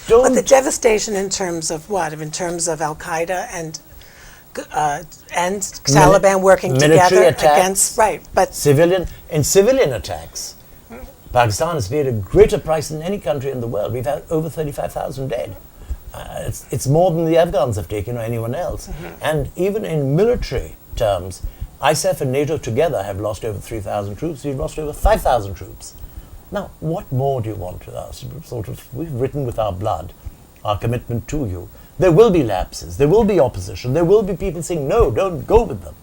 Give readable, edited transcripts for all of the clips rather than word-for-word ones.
But the devastation in terms of what? In terms of Al-Qaeda and Taliban working together against, right? But civilian attacks, Pakistan has paid a greater price than any country in the world. We've had over 35,000 dead. It's more than the Afghans have taken or anyone else. And even in military terms, ISAF and NATO together have lost over 3,000 troops. We've lost over 5,000 troops. Now, what more do you want with us? We've written with our blood our commitment to you. There will be lapses. There will be opposition. There will be people saying, no, don't go with them.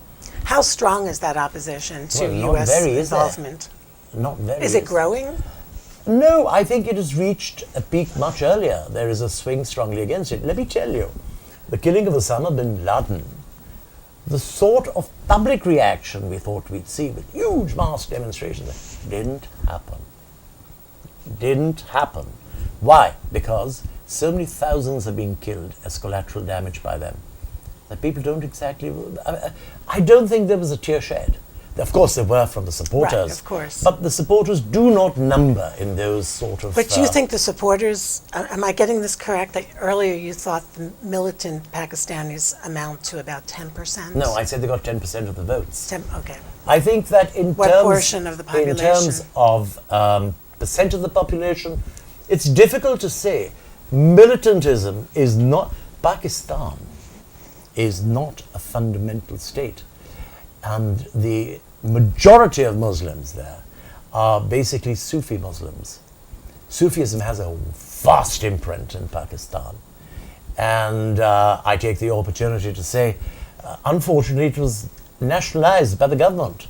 How strong is that opposition to U.S. involvement? Not very. Is it growing? No, I think it has reached a peak much earlier. There is a swing strongly against it. Let me tell you, the killing of Osama bin Laden, the sort of public reaction we thought we'd see with huge mass demonstrations, didn't happen. Didn't happen. Why? Because so many thousands are being killed as collateral damage by them that people don't exactly... I don't think there was a tear shed. Of course there were from the supporters. Right, of course. But the supporters do not number in those sort of... But you think the supporters, am I getting this correct, that earlier you thought the militant Pakistanis amount to about 10%? No, I said they got 10% of the votes. Okay. I think that in what terms... portion of the population? In terms of percent of the population, it's difficult to say. Militantism is not... Pakistan is not a fundamental state. And the majority of Muslims there are basically Sufi Muslims. Sufism has a vast imprint in Pakistan. And I take the opportunity to say, unfortunately, it was nationalized by the government.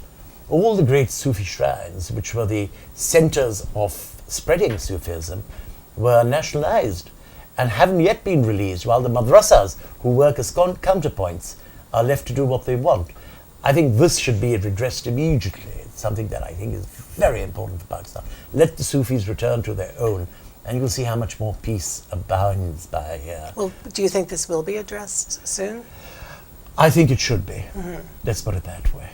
All the great Sufi shrines, which were the centers of spreading Sufism, were nationalized and haven't yet been released, while the madrasas, who work as counterpoints, are left to do what they want. I think this should be redressed immediately. It's something that I think is very important for Pakistan. Let the Sufis return to their own, and you'll see how much more peace abounds by here. Well, do you think this will be addressed soon? I think it should be. Let's put it that way.